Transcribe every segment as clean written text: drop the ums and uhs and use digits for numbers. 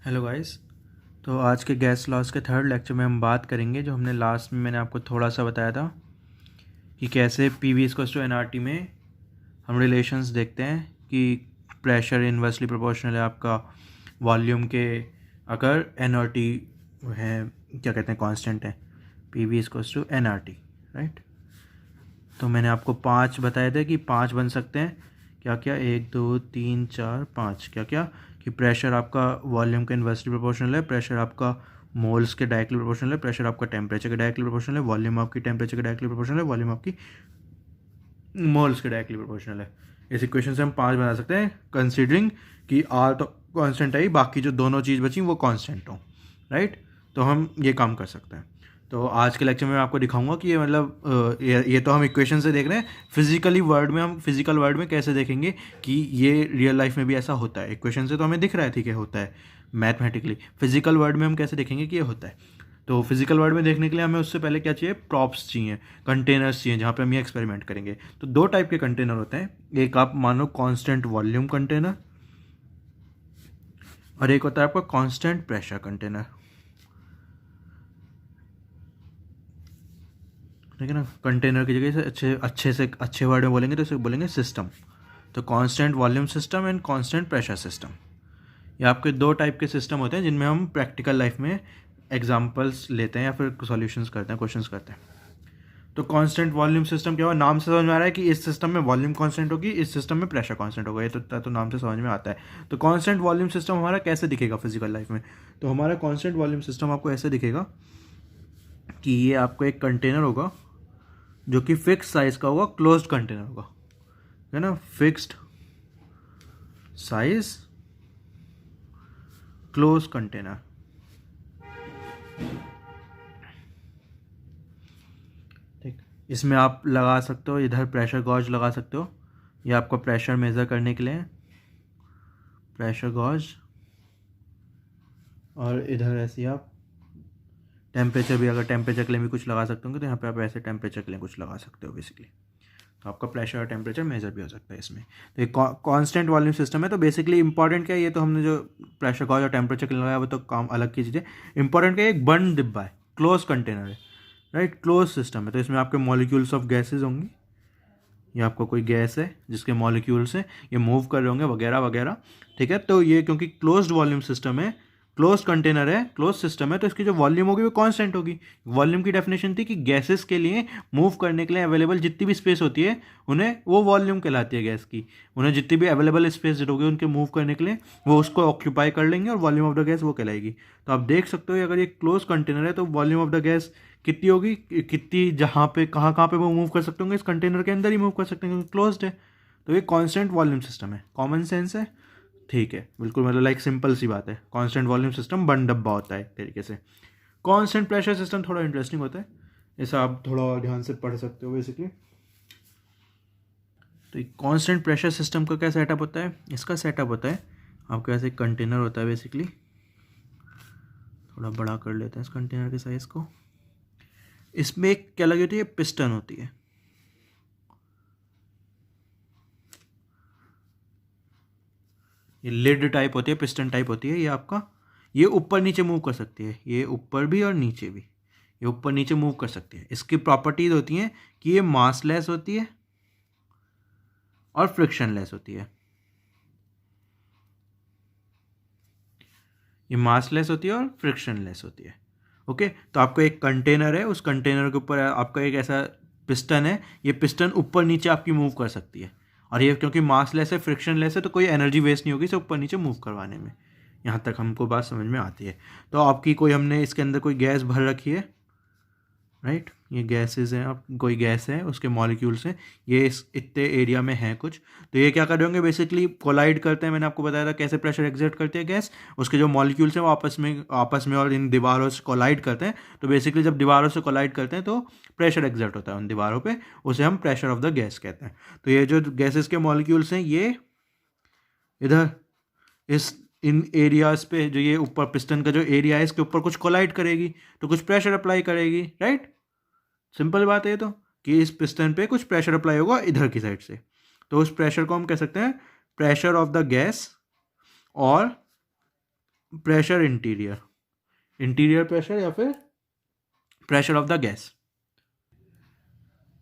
Hello guys. तो आज के गैस लॉस के थर्ड लेक्चर में हम बात करेंगे, जो हमने लास्ट में मैंने आपको थोड़ा सा बताया था कि कैसे पीवी इक्वल्स टू एनआरटी में हम रिलेशंस देखते हैं कि प्रेशर इन्वर्सली प्रोपोर्शनल है आपका वॉल्यूम के, अगर एनआरटी है, क्या कहते हैं, कांस्टेंट है, PV equals to NRT, right. तो मैंने आपको 5 बताए थे कि 5 बन सकते हैं। क्या क्या? 1 2 3 4 5। क्या क्या? कि प्रेशर आपका वॉल्यूम के इन्वर्सली प्रोपोर्शनल है, प्रेशर आपका मोल्स के डायरेक्टली प्रोपोर्शनल है, प्रेशर आपका टेम्परेचर के डायरेक्टली प्रोपोर्शनल है, वॉल्यूम आपकी टेम्परेचर के डायरेक्टली प्रोपोर्शनल है, वॉल्यूम आपकी मोल्स के डायरेक्टली प्रोपोर्शनल है। इस इक्वेशन से हम 5 बना सकते हैं, कंसिडरिंग कि आर तो कांस्टेंट है, बाकी जो दोनों चीज़ बची वो कांस्टेंट हो, राइट। तो हम ये काम कर सकते हैं। तो आज के लेक्चर में मैं आपको दिखाऊंगा कि ये मतलब ये तो हम इक्वेशन से देख रहे हैं, फिजिकली वर्ड में हम फिजिकल वर्ड में कैसे देखेंगे कि ये रियल लाइफ में भी ऐसा होता है। इक्वेशन से तो हमें दिख रहा है, ठीक है, होता है मैथमेटिकली। फिजिकल वर्ड में हम कैसे देखेंगे कि ये होता है। तो फिजिकल वर्ड में देखने के लिए हमें उससे पहले क्या चाहिए? प्रॉप्स चाहिए, कंटेनर्स चाहिए, जहाँ पे हम ये एक्सपेरिमेंट करेंगे। तो 2 टाइप के कंटेनर होते हैं, एक आप मानो कांस्टेंट वॉल्यूम कंटेनर और एक होता है आपका कांस्टेंट प्रेशर कंटेनर, ठीक है ना। कंटेनर की जगह से अच्छे वर्ड में बोलेंगे तो इसे बोलेंगे सिस्टम। तो constant volume system and constant pressure system, ये आपके 2 टाइप के सिस्टम होते हैं जिनमें हम प्रैक्टिकल लाइफ में एग्जांपल्स लेते हैं या फिर सॉल्यूशंस करते हैं, क्वेश्चंस करते हैं। तो कांस्टेंट वॉल्यूम सिस्टम क्या हुआ? नाम से समझ में आ रहा है कि इस सिस्टम में वॉल्यूम कांस्टेंट होगी, इस सिस्टम में प्रेशर कांस्टेंट होगा, ये तो नाम से समझ में आता है। तो कांस्टेंट वॉल्यूम सिस्टम हमारा कैसे दिखेगा फिजिकल लाइफ में? तो हमारा कांस्टेंट वॉल्यूम सिस्टम आपको ऐसे दिखेगा कि ये आपको एक कंटेनर होगा जो कि फिक्स साइज का होगा, क्लोज्ड कंटेनर होगा, है ना, फिक्स्ड साइज क्लोज कंटेनर। ठीक, इसमें आप लगा सकते हो, इधर प्रेशर गॉज लगा सकते हो, ये आपका प्रेशर मेज़र करने के लिए प्रेशर गॉज, और इधर ऐसे आप टेम्परेचर भी, अगर टेम्परेचर के लिए भी कुछ लगा सकते हो तो यहाँ पे आप ऐसे टेम्परेचर के लिए कुछ लगा सकते हो बेसिकली। तो आपका प्रेशर और टेम्परेचर मेजर भी हो सकता है इसमें। तो एक कांस्टेंट वॉल्यूम सिस्टम है। तो बेसिकली इंपॉर्टेंट क्या है, ये तो हमने जो प्रेशर गॉज और टेम्परेचर के लिए लगाया वो तो काम अलग की चीज़ें। इंपॉर्टेंट क्या है, एक बंद डिब्बा है, क्लोज कंटेनर है, राइट, क्लोज सिस्टम है। तो इसमें आपके मॉलिक्यूल्स ऑफ गैसेज होंगी, ये आपका कोई गैस है जिसके मॉलिक्यूल्स हैं, ये मूव कर रहे होंगे वगैरह वगैरह, ठीक है। तो ये क्योंकि क्लोज्ड वॉल्यूम सिस्टम है, क्लोज कंटेनर है, क्लोज सिस्टम है, तो इसकी जो वॉल्यूम होगी वो कांस्टेंट होगी। वॉल्यूम की डेफिनेशन थी कि गैसेस के लिए मूव करने के लिए अवेलेबल जितनी भी स्पेस होती है उन्हें वो वॉल्यूम कहलाती है गैस की। उन्हें जितनी भी अवेलेबल स्पेस होगी उनके मूव करने के लिए वो उसको ऑक्यूपाई कर लेंगे और वॉल्यूम ऑफ द गैस वो कहलाएगी। तो आप देख सकते हो अगर ये क्लोज कंटेनर है तो वॉल्यूम ऑफ द गैस कितनी होगी, कितनी, जहाँ पे कहाँ कहाँ पे वो मूव कर सकते होंगे, इस कंटेनर के अंदर ही मूव कर सकते हैं क्योंकि क्लोज्ड है। तो ये कांस्टेंट वॉल्यूम सिस्टम है, कॉमन सेंस है, ठीक है, बिल्कुल, मतलब लाइक सिंपल सी बात है। कांस्टेंट वॉल्यूम सिस्टम बंद डब्बा होता है एक तरीके से। कांस्टेंट प्रेशर सिस्टम थोड़ा इंटरेस्टिंग होता है, ऐसा आप थोड़ा और ध्यान से पढ़ सकते हो बेसिकली। तो एक कांस्टेंट प्रेशर सिस्टम का क्या सेटअप होता है? इसका सेटअप होता है आपके पास एक कंटेनर होता है बेसिकली, थोड़ा बड़ा कर लेते हैं इस कंटेनर के साइज को। इसमें एक क्या लगी होती है? पिस्टन होती है। ये लिड टाइप होती है, पिस्टन टाइप होती है। ये आपका, ये ऊपर नीचे मूव कर सकती है, ये ऊपर भी और नीचे भी, ये ऊपर नीचे मूव कर सकती है। इसकी प्रॉपर्टीज होती हैं कि ये मासलेस होती है और फ्रिक्शनलेस होती है। ये मासलेस होती है और फ्रिक्शनलेस होती है। ओके, तो आपका एक कंटेनर है, उस कंटेनर के ऊपर आपका एक ऐसा पिस्टन है, ये पिस्टन ऊपर नीचे आपकी मूव कर सकती है। और ये क्योंकि मासलेस है, फ्रिक्शनलेस है, तो कोई एनर्जी वेस्ट नहीं होगी इसे ऊपर नीचे मूव करवाने में। यहाँ तक हमको बात समझ में आती है। तो आपकी कोई, हमने इसके अंदर कोई गैस भर रखी है, राइट, ये गैसेज हैं, आप कोई गैस है, उसके मॉलिक्यूल्स हैं, ये इस इतने एरिया में हैं कुछ। तो ये क्या कर रहे होंगे, बेसिकली कोलाइड करते हैं। मैंने आपको बताया था कैसे प्रेशर एग्जर्ट करते हैं गैस, उसके जो मॉलिक्यूल्स हैं वो आपस में और इन दीवारों से कोलाइड करते हैं। तो बेसिकली जब दीवारों से कोलाइड करते हैं तो प्रेशर एग्जर्ट होता है उन दीवारों पे, उसे हम प्रेशर ऑफ द गैस कहते हैं। तो ये जो गैसेज के मॉलिक्यूल्स हैं ये इधर इस इन एरियाज पे, जो ये ऊपर पिस्टन का जो एरिया है इसके ऊपर कुछ कोलाइड करेगी तो कुछ प्रेशर अप्लाई करेगी, राइट। सिंपल बात है ये तो, कि इस पिस्टन पे कुछ प्रेशर अप्लाई होगा इधर की साइड से। तो उस प्रेशर को हम कह सकते हैं प्रेशर ऑफ द गैस और प्रेशर इंटीरियर प्रेशर या फिर pressure of the gas.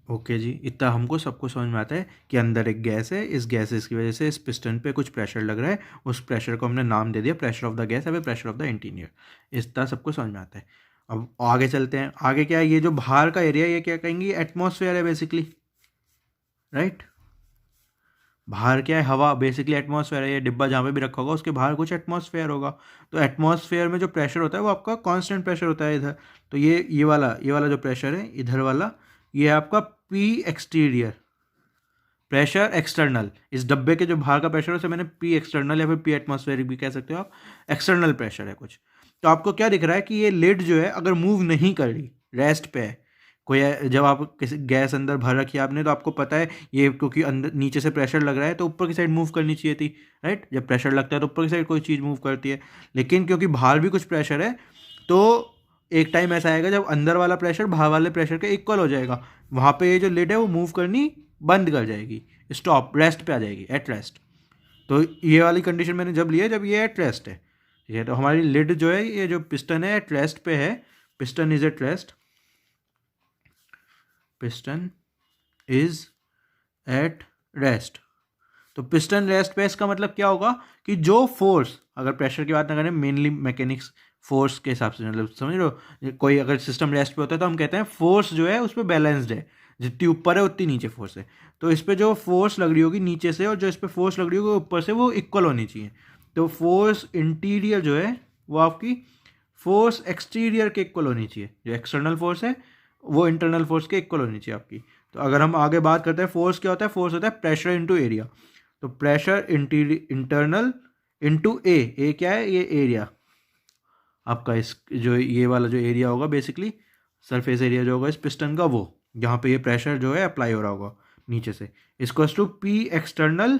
Okay जी, इतना हमको सबको समझ में आता है कि अंदर एक गैस है, इस गैसेस की वजह से इस पिस्टन पे कुछ प्रेशर लग रहा है, उस प्रेशर को हमने नाम दे दिया प्रेशर ऑफ द गैस या फिर प्रेशर ऑफ द इंटीरियर। इतना सबको समझ में आता है। अब आगे चलते हैं। आगे क्या है, ये जो बाहर का एरिया, ये क्या कहेंगे, एटमॉस्फेयर है बेसिकली, राइट। बाहर क्या है, हवा, बेसिकली एटमॉस्फेयर है। ये डिब्बा जहाँ पे भी रखा होगा उसके बाहर कुछ एटमॉस्फेयर होगा। तो एटमॉस्फेयर में जो प्रेशर होता है वो आपका कांस्टेंट प्रेशर होता है इधर। तो ये वाला जो प्रेशर है इधर वाला, ये आपका पी एक्सटीरियर, प्रेशर एक्सटर्नल। इस डब्बे के जो बाहर का प्रेशर है उसे मैंने पी एक्सटर्नल या फिर पी एटमॉस्फेरिक भी कह सकते हो आप, एक्सटर्नल प्रेशर है कुछ। तो आपको क्या दिख रहा है कि ये लिड जो है अगर मूव नहीं कर रही, रेस्ट पे है, कोई जब आप किसी गैस अंदर भर रखी है आपने, तो आपको पता है ये क्योंकि अंदर नीचे से प्रेशर लग रहा है तो ऊपर की साइड मूव करनी चाहिए थी, राइट। जब प्रेशर लगता है तो ऊपर की साइड कोई चीज़ मूव करती है, लेकिन क्योंकि बाहर भी कुछ प्रेशर है तो एक टाइम ऐसा आएगा जब अंदर वाला प्रेशर बाहर वाले प्रेशर के इक्वल हो जाएगा, वहाँ पे ये जो लिड है वो मूव करनी बंद कर जाएगी, स्टॉप, रेस्ट पे आ जाएगी, एट रेस्ट। तो ये वाली कंडीशन मैंने जब ली है जब ये एट रेस्ट है, ठीक है। तो हमारी लिड जो है, ये जो पिस्टन है एट रेस्ट पे है, piston is at rest, piston is at rest. तो पिस्टन रेस्ट पे, इसका मतलब क्या होगा कि जो फोर्स, अगर प्रेशर की बात ना करें, मेनली मैकेनिक्स फोर्स के हिसाब से, मतलब समझ रहे हो, कोई अगर सिस्टम रेस्ट पे होता है तो हम कहते हैं फोर्स जो है उस पर बैलेंस्ड है, जितनी ऊपर है उतनी नीचे फोर्स है। तो इस पर जो फोर्स लग रही होगी नीचे से और जो इस पर फोर्स लग रही होगी ऊपर से, वो इक्वल होनी चाहिए। तो फोर्स इंटीरियर जो है वो आपकी फोर्स एक्सटीरियर के इक्वल होनी चाहिए, जो एक्सटर्नल फोर्स है वो इंटरनल फोर्स के इक्वल होनी चाहिए आपकी। तो अगर हम आगे बात करते हैं, फोर्स क्या होता है, फोर्स होता है प्रेशर इंटू एरिया। तो प्रेशर इंटरनल इंटू ए क्या है, ये एरिया आपका, इस जो ये वाला जो एरिया होगा बेसिकली सरफेस एरिया जो होगा इस पिस्टन का, वो जहाँ पे ये प्रेशर जो है अप्लाई हो रहा होगा नीचे से, इसको to P external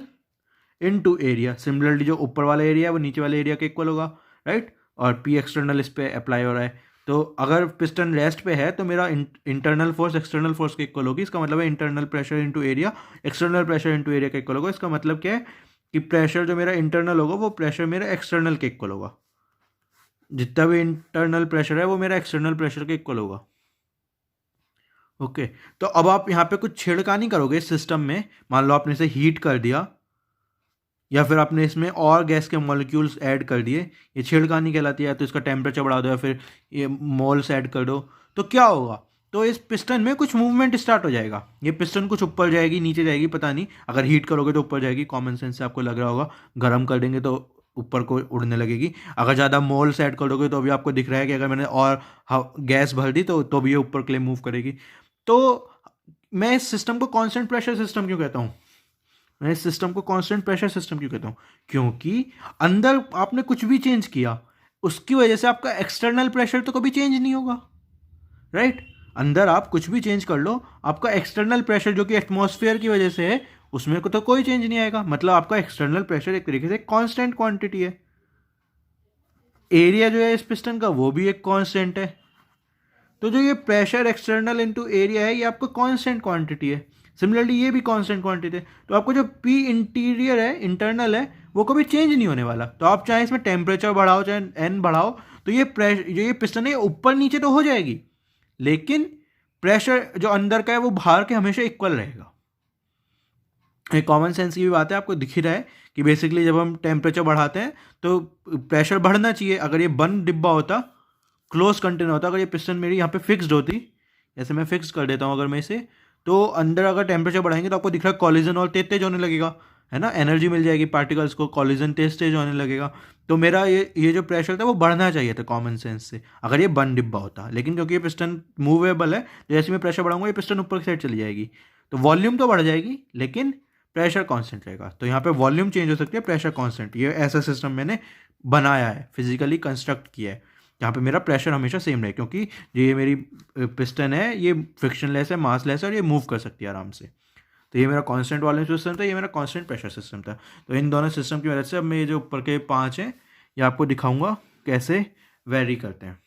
into area. Similarly जो ऊपर वाला एरिया है वो नीचे वाले एरिया के इक्वल होगा, राइट। और पी एक्सटर्नल इस पे अप्लाई हो रहा है। तो अगर पिस्टन रेस्ट पे है तो मेरा इंटरनल फोर्स एक्सटर्नल फोर्स के इक्वल होगी। इसका मतलब है internal pressure into area external pressure into area के इक्वल होगा। इसका मतलब क्या है कि प्रेशर जो मेरा इंटरनल होगा वो प्रेशर मेरा एक्सटर्नल के इक्वल होगा। जितना भी इंटरनल प्रेशर है वो मेरा एक्सटर्नल प्रेशर के इक्वल होगा। ओके, तो अब आप यहाँ पे कुछ छेड़खानी करोगे सिस्टम में, मान लो आपने इसे हीट कर दिया या फिर आपने इसमें और गैस के मॉलिक्यूल्स ऐड कर दिए, ये छेड़खानी कहलाती है। तो इसका टेम्परेचर बढ़ा दो या फिर ये मोल्स ऐड कर दो, तो क्या होगा, तो इस पिस्टन में कुछ मूवमेंट स्टार्ट हो जाएगा। ये पिस्टन कुछ ऊपर जाएगी नीचे जाएगी पता नहीं, अगर हीट करोगे तो ऊपर जाएगी, कॉमन सेंस से आपको लग रहा होगा। गर्म कर देंगे तो ऊपर को उड़ने लगेगी। अगर ज़्यादा मोल्स ऐड कर दोगे तो अभी आपको दिख रहा है कि अगर मैंने और गैस भर दी तो भी ये ऊपर के लिए मूव करेगी। तो मैं इस सिस्टम को कांस्टेंट प्रेशर सिस्टम क्यों कहता हूँ, मैं इस सिस्टम को कांस्टेंट प्रेशर सिस्टम क्यों कहता हूँ, क्योंकि अंदर आपने कुछ भी चेंज किया उसकी वजह से आपका एक्सटर्नल प्रेशर तो कभी चेंज नहीं होगा, राइट। अंदर आप कुछ भी चेंज कर लो, आपका एक्सटर्नल प्रेशर जो कि एटमॉस्फेयर की वजह से है उसमें को तो कोई चेंज नहीं आएगा। मतलब आपका एक्सटर्नल प्रेशर एक तरीके से कांस्टेंट क्वांटिटी है। एरिया जो है इस पिस्टन का वो भी एक कांस्टेंट है। तो जो ये प्रेशर एक्सटर्नल इनटू एरिया है ये आपका कांस्टेंट क्वांटिटी है। सिमिलरली ये भी कांस्टेंट क्वांटिटी है। तो आपको जो पी इंटीरियर है, इंटरनल है, वो कभी चेंज नहीं होने वाला। तो आप चाहे इसमें टेम्परेचर बढ़ाओ चाहे एन बढ़ाओ, तो ये प्रेशर जो ये पिस्टन है ऊपर नीचे तो हो जाएगी, लेकिन प्रेशर जो अंदर का है वो बाहर के हमेशा इक्वल रहेगा। एक कॉमन सेंस की भी बात है, आपको दिख ही रहा है कि बेसिकली जब हम टेम्परेचर बढ़ाते हैं तो प्रेशर बढ़ना चाहिए। अगर ये बंद डिब्बा होता, क्लोज कंटेनर होता, अगर ये पिस्टन मेरी यहाँ पे फिक्स्ड होती, जैसे मैं फिक्स कर देता हूँ अगर मैं इसे, तो अंदर अगर टेम्परेचर बढ़ाएंगे तो आपको दिख रहा है कॉलिजन और तेज तेज होने लगेगा, है ना, एनर्जी मिल जाएगी पार्टिकल्स को, कॉलिजन तेज तेज होने लगेगा। तो मेरा ये जो प्रेशर था वो बढ़ना चाहिए था कॉमन सेंस से, अगर ये बंद डिब्बा होता। लेकिन क्योंकि ये पिस्टन मूवेबल है, तो जैसे मैं प्रेशर बढ़ाऊंगा ये पिस्टन ऊपर की साइड चली जाएगी, तो वॉल्यूम तो बढ़ जाएगी लेकिन प्रेशर कांस्टेंट रहेगा। तो यहाँ पे वॉल्यूम चेंज हो सकती है, प्रेशर कांस्टेंट। ये ऐसा सिस्टम मैंने बनाया है, फिजिकली कंस्ट्रक्ट किया है, जहाँ पे मेरा प्रेशर हमेशा सेम रहे, क्योंकि ये मेरी पिस्टन है ये फ्रिक्शनलेस है, मासलेस है और ये मूव कर सकती है आराम से। तो ये मेरा कांस्टेंट वॉल्यूम सिस्टम था, ये मेरा कांस्टेंट प्रेशर सिस्टम था। तो इन दोनों सिस्टम की वजह से अब मैं ये जो ऊपर के 5 हैं ये आपको दिखाऊंगा कैसे वेरी करते हैं।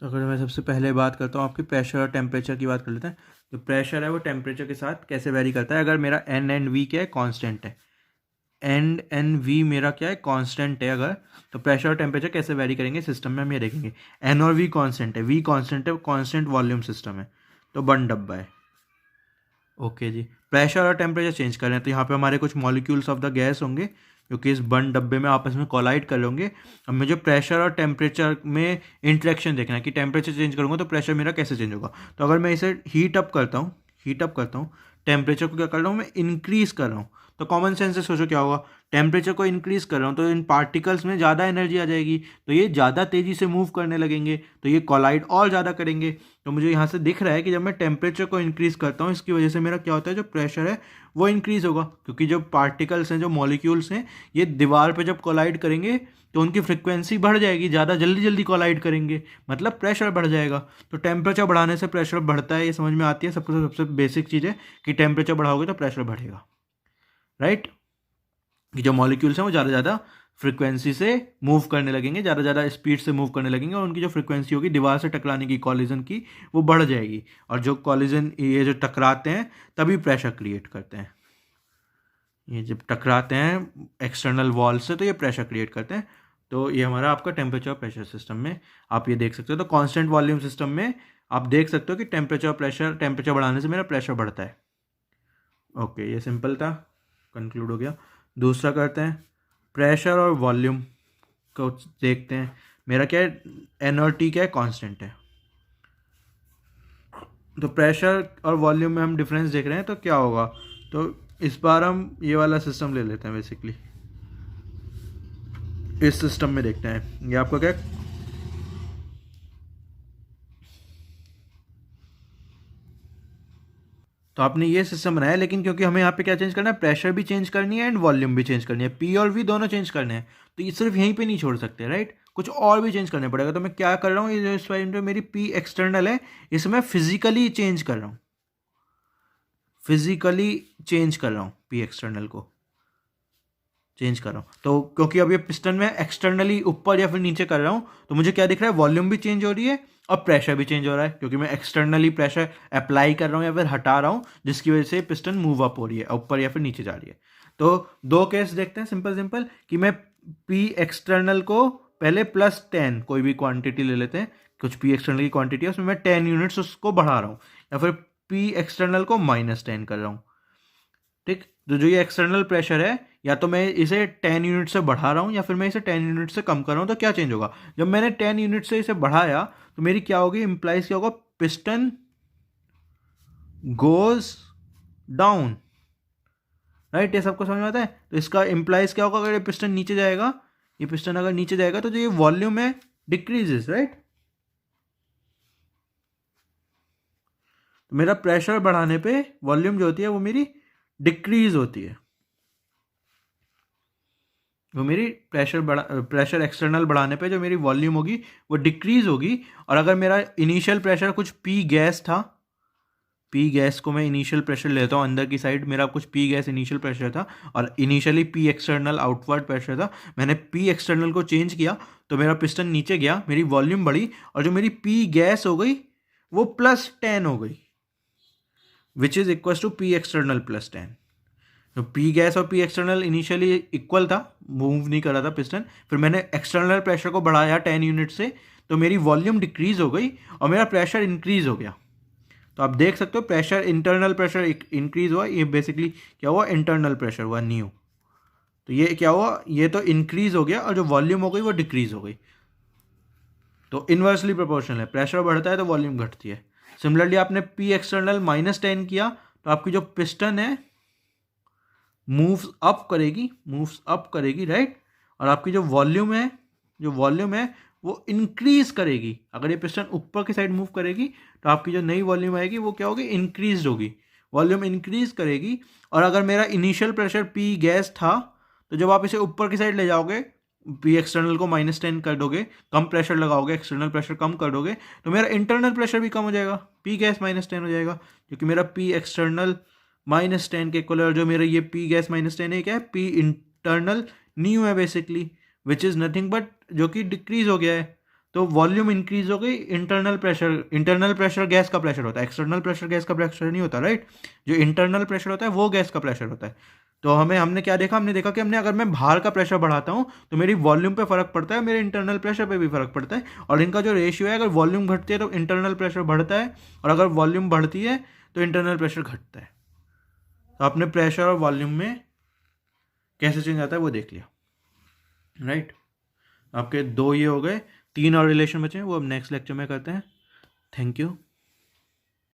तो अगर मैं सबसे पहले बात करता हूँ आपकी प्रेशर और टेम्परेचर की बात कर लेते हैं। तो प्रेशर है वो टेम्परेचर के साथ कैसे वेरी करता है। अगर मेरा एन एंड वी क्या है, कांस्टेंट है, एंड एन वी मेरा क्या है, कांस्टेंट है। अगर तो प्रेशर और टेम्परेचर कैसे वेरी करेंगे सिस्टम में हम ये देखेंगे। एन और वी कांस्टेंट है, वी कांस्टेंट है, कांस्टेंट वॉल्यूम सिस्टम है, तो बंद डब्बा है। ओके जी, प्रेशर और टेम्परेचर चेंज कर रहे हैं तो यहाँ पे हमारे कुछ मॉलिक्यूल्स ऑफ द गैस होंगे जो कि इस बंद डब्बे में आपस में कोलाइड कर लेंगे। अब मुझे प्रेशर और टेम्परेचर में इंटरेक्शन देखना है कि टेम्परेचर चेंज करूँगा तो प्रेशर मेरा कैसे चेंज होगा। तो अगर मैं इसे हीट अप करता हूँ, टेम्परेचर को क्या कर रहा हूँ मैं, इंक्रीज़ कर रहा हूँ, तो कॉमन सेंस से सोचो क्या होगा, टेम्परेचर को इंक्रीज़ कर रहा हूँ तो इन पार्टिकल्स में ज़्यादा एनर्जी आ जाएगी, तो ये ज़्यादा तेज़ी से मूव करने लगेंगे, तो ये कोलाइड और ज़्यादा करेंगे। तो मुझे यहाँ से दिख रहा है कि जब मैं टेम्परेचर को इंक्रीज़ करता हूँ इसकी वजह से मेरा क्या होता है, जो प्रेशर है वो इंक्रीज़ होगा, क्योंकि जो पार्टिकल्स हैं, जो मॉलिक्यूल्स हैं, ये दीवार पे जब कोलाइड करेंगे तो उनकी फ्रिक्वेंसी बढ़ जाएगी, ज़्यादा जल्दी जल्दी कोलाइड करेंगे, मतलब प्रेशर बढ़ जाएगा। तो टेम्परेचर बढ़ाने से प्रेशर बढ़ता है, ये समझ में आती है सबसे बेसिक चीज़ है कि टेम्परेचर बढ़ाओगे तो प्रेशर बढ़ेगा, राइट। कि जो मॉलिक्यूल्स हैं वो ज़्यादा फ्रिक्वेंसी से मूव करने लगेंगे, ज़्यादा स्पीड से मूव करने लगेंगे, और उनकी जो फ्रिक्वेंसी होगी दीवार से टकराने की, कॉलिजन की, वो बढ़ जाएगी। और जो कॉलिजन, ये जो टकराते हैं तभी प्रेशर क्रिएट करते हैं, ये जब टकराते हैं एक्सटर्नल वॉल से तो ये प्रेशर क्रिएट करते हैं। तो ये हमारा आपका टेम्परेचर प्रेशर सिस्टम में आप ये देख सकते हो। तो कांस्टेंट वॉल्यूम सिस्टम में आप देख सकते हो कि टेम्परेचर बढ़ाने से मेरा प्रेशर बढ़ता है। ओके, ये सिंपल था, कंक्लूड हो गया। दूसरा करते हैं, प्रेशर और वॉल्यूम को देखते हैं। मेरा क्या है, एन और टी क्या है, कांस्टेंट है। तो प्रेशर और वॉल्यूम में हम डिफरेंस देख रहे हैं तो क्या होगा, तो इस बार हम ये वाला सिस्टम ले लेते हैं। बेसिकली इस सिस्टम में देखते हैं, ये आपका क्या, तो आपने ये सिस्टम बनाया, लेकिन क्योंकि हमें यहाँ पे क्या चेंज करना है, प्रेशर भी चेंज करनी है एंड वॉल्यूम भी चेंज करनी है, पी और वी दोनों चेंज करने हैं, तो ये सिर्फ यहीं पे नहीं छोड़ सकते, राइट, कुछ और भी चेंज करने पड़ेगा। तो मैं क्या कर रहा हूँ, ये जो इस टाइम जो मेरी पी एक्सटर्नल है इसमें फिजिकली चेंज कर रहा हूँ, पी एक्सटर्नल को चेंज कर रहा हूँ। तो क्योंकि अब ये पिस्टन में एक्सटर्नली ऊपर या फिर नीचे कर रहा हूँ तो मुझे क्या दिख रहा है, वॉल्यूम भी चेंज हो रही है और प्रेशर भी चेंज हो रहा है, क्योंकि मैं एक्सटर्नली प्रेशर अप्लाई कर रहा हूँ या फिर हटा रहा हूँ, जिसकी वजह से पिस्टन मूव अप हो रही है, ऊपर या फिर नीचे जा रही है। तो दो केस देखते हैं, सिंपल कि मैं पी एक्सटर्नल को पहले +10 कोई भी क्वांटिटी ले लेते हैं, कुछ पी एक्सटर्नल की क्वांटिटी है उसमें मैं 10 यूनिट्स उसको बढ़ा रहा हूँ, या फिर पी एक्सटर्नल को -10 कर रहा हूँ, ठीक। तो जो ये एक्सटर्नल प्रेशर है, या तो मैं इसे 10 यूनिट से बढ़ा रहा हूँ या फिर मैं इसे 10 यूनिट से कम कर रहा हूँ, तो क्या चेंज होगा, जब मैंने 10 यूनिट से इसे बढ़ाया तो मेरी क्या होगी, इंप्लाइज क्या होगा, पिस्टन गोज डाउन, राइट, ये सबको समझ में आता है। तो इसका इंप्लाइज क्या होगा, अगर ये पिस्टन नीचे जाएगा, ये पिस्टन अगर नीचे जाएगा तो जो ये वॉल्यूम है डिक्रीजेस, राइट। तो मेरा प्रेशर बढ़ाने पे वॉल्यूम जो होती है वो मेरी डिक्रीज होती है, वो मेरी प्रेशर एक्सटर्नल बढ़ाने पे जो मेरी वॉल्यूम होगी वो डिक्रीज होगी। और अगर मेरा इनिशियल प्रेशर कुछ पी गैस था, पी गैस को मैं इनिशियल प्रेशर लेता हूँ, अंदर की साइड मेरा कुछ पी गैस इनिशियल प्रेशर था और initially P external outward pressure था, मैंने पी एक्सटर्नल को चेंज किया तो मेरा पिस्टन नीचे गया, मेरी वॉल्यूम बढ़ी, और जो मेरी पी गैस हो गई वो +10 हो गई, which is equal to P external +10। तो पी गैस और पी एक्सटर्नल इनिशियली इक्वल था, मूव नहीं कर रहा था पिस्टन, फिर मैंने एक्सटर्नल प्रेशर को बढ़ाया 10 यूनिट से तो मेरी वॉल्यूम डिक्रीज हो गई और मेरा प्रेशर इंक्रीज हो गया। तो आप देख सकते हो प्रेशर, इंटरनल प्रेशर इंक्रीज हुआ, ये बेसिकली क्या हुआ, इंटरनल प्रेशर हुआ न्यू। तो ये क्या हुआ, ये तो इंक्रीज हो गया और जो वॉल्यूम हो गई वो डिक्रीज हो गई। तो इन्वर्सली प्रोपोर्शनल है, प्रेशर बढ़ता है तो वॉल्यूम घटती है। सिमिलरली आपने पी एक्सटर्नल -10 किया तो आपकी जो पिस्टन है मूव्स अप करेगी, राइट, और आपकी जो वॉल्यूम है वो इंक्रीज करेगी। अगर ये पिस्टन ऊपर की साइड मूव करेगी तो आपकी जो नई वॉल्यूम आएगी वो क्या होगी, इंक्रीज होगी, वॉल्यूम इंक्रीज करेगी। और अगर मेरा इनिशियल प्रेशर पी गैस था तो जब आप इसे ऊपर की साइड ले जाओगे, पी एक्सटर्नल को -10 कर दोगे, कम प्रेशर लगाओगे, एक्सटर्नल प्रेशर कम कर दोगे, तो मेरा इंटरनल प्रेशर भी कम हो जाएगा, पी गैस -10 हो जाएगा, क्योंकि मेरा पी एक्सटर्नल -10 के इक्वल, और जो मेरा ये पी गैस -10 है क्या है, पी इंटरनल न्यू है basically, which is nothing but जो कि डिक्रीज हो गया है। तो वॉल्यूम इंक्रीज हो गई, इंटरनल प्रेशर गैस का प्रेशर होता है, एक्सटर्नल प्रेशर गैस का प्रेशर नहीं होता, राइट। जो इंटरनल प्रेशर होता है वो गैस का प्रेशर होता है। तो हमने क्या देखा, हमने देखा कि अगर मैं बाहर का प्रेशर बढ़ाता हूँ तो मेरी वॉल्यूम पे फ़र्क पड़ता है, मेरे इंटरनल प्रेशर पे भी फ़र्क पड़ता है, और इनका जो रेशियो है, अगर वॉल्यूम घटती है तो इंटरनल प्रेशर बढ़ता है, और अगर वॉल्यूम बढ़ती है तो इंटरनल प्रेशर घटता है। तो आपने प्रेशर और वॉल्यूम में कैसे चेंज आता है वो देख लिया, राइट। आपके 2 ये हो गए, 3 और रिलेशन बचे हैं, वो अब नेक्स्ट लेक्चर में करते हैं। Thank you.